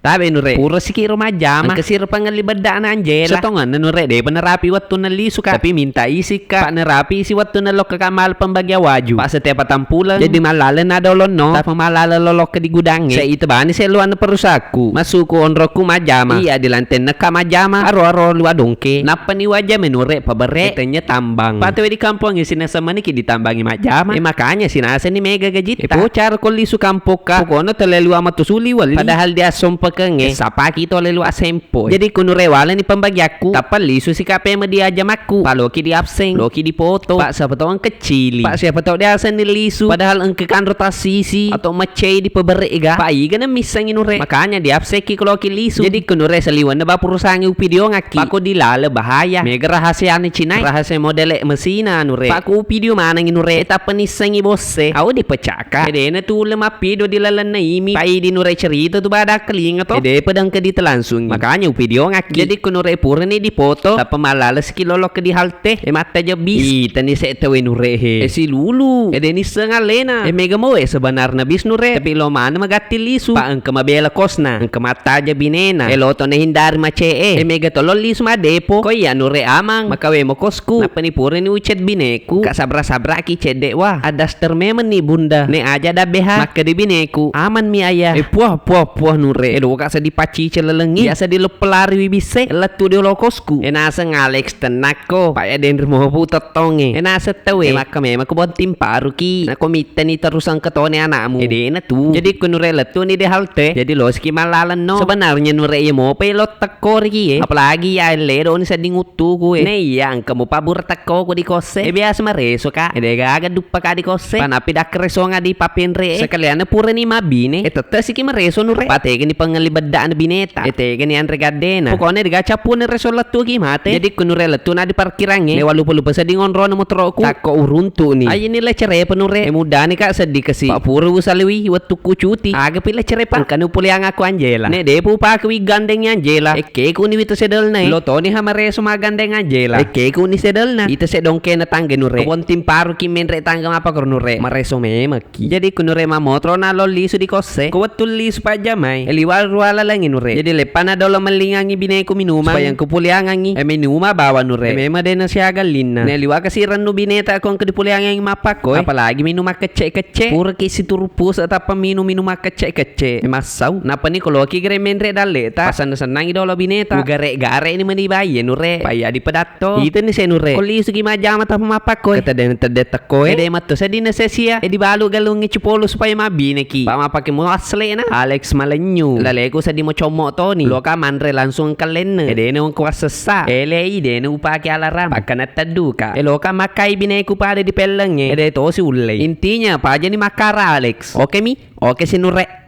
Tabe nure, puro si Kiro majama. Ang kasiro pang libadaan na Angela. Sa tongan na nure, de panarapi watto na liso ka. Tapi minta isik ka. Panarapi si watto na lok kamal pambagyawaju. Pa sa tepa tampulan. Jadi malala na daw no. Tapang malala lolok ka di gudangi. Sa ito ba ni seluan na parusaku. Masuko onroku majama. Iya dilanten na ka majama. Aro-aro luwadongke. Napaniwaja menure pabare. Itanya tambang. Patawe di kampung yung sinasama ni ditambangi majama. Makanya sinasa ni mega gajita. Pocar ko liso kampok ka. Pukono talelu amatusuli wali. Padahal dia sompa kenge sapaki to lelu asempo. Jadi kunure wala ni pambagyaku. Tapal liso si kape ma dia jamaku. Paloki di abseng, loki di foto. Pak siapa tahu ang kecili. Pak siapa tahu dia asan ni lisu. Padahal ang kekan rotasi atau macay di paberiga. Pak iga na misang inure. Makanya di abseki ko loki lisu. Jadi kunure saliwan na ba purusangi upidio ngaki. Pako dilala bahaya. Mega rahasia ni Chinay. Rahasia modele mesina nure. Pako upidio manang inure. Eta penisangi bosse. Au di pecaka. Ede na tula mapido dilalan na imi. Pai di nure cerita tu badak kelinga to. Ede pedang ke dita langsung. Makanya video ngaki. Jadi kunure pura ni di foto. Tapa malala sekilolo ke di halte. Mata aja bis. Tani se tawe nure he. Si lulu. Ede ni sengalena. Mega mo sebenarnya bis nure. Tapi lo mana magati lisu. Pa ang kamabela kosna. Ang kamata aja binena. Loto na hindari mace. Mega tolol lisu madepo. Ko ya nure amang. Makawe mo kosku. Napa ni pura ni ucet bineku. Kak sabra-sabra ki cedek wah. Adas termemen ni bunda. Ne aja da beha. Maka di bineku. Aman mi ayah. Puah nure. Edo kak di paci celelengi biasa di pelari wibise letu di lokosku enasa ngalex tenako pak eden rumah putot tonge enasa tawe maka memang kebon tim paru ki na komite ni terus ang ketone anakmu edena tu jadi kunure letu ni di halte jadi lo ski malalan no sebenarnya nure ya mau pelot teko ki apalagi ya lero ni seding utu ku ne yang kamu pabur teko ku di kose biasa mareso ka ede gaga dupa ka di kose panapi dak reso nga di papenre sekalian pura ni mabine tete siki mareso nure pateke ni pangalibadaan bineta ete gani andre gadena pokoknya digacapun resolat tu gimate jadi kunure letu na di parkirange ne walu-walu sa di ngonro na motroku tako uruntu ni ay ni lecere penure muda ni kak sedih kasi pak puru saliwi waktu ku cuti aga pila cere pan kanu puliang aku Angela ne de pu pa kwi gandeng Angela eke ku ni wito sedel na lo to ni hamare suma gandeng Angela eke ku ni sedel na ite sedongke na tangge nure kon tim paru ki menre tangga apa nure mareso maki jadi kunure ma motro na lo lisu di kose ko watul lisu pa jamai eliwal ruala lang nure jadi lepan na dolo malingangi bineku minuman supaya kupuliangangi minuma bawa nure mema de na siya galina neliwa kasi ranu bineta kung kedipuliangangi mapako apalagi minuma kece-kece pura kisi turpus at apa minuma kece-kece masaw napa ni koloki gre menre daleta pasan-sanang idolo bineta gare-gare ni manibaye nure paya di pedato itu ni se nure koli sugi majama ta mapako kata den tedetako ede matto sa dinasesia di balu galungi cipolo supaya mabineki pa mapake mo asle na Alex Malenyu laleko sa di mo chomo to ni loka manre langsung kalen ede ne kuasa sa ele ide ne upake alarm pakana taduka loka makai bineku pada di pelenge ede to si ulle intinya apa aja ni makara Alex oke mi oke sinure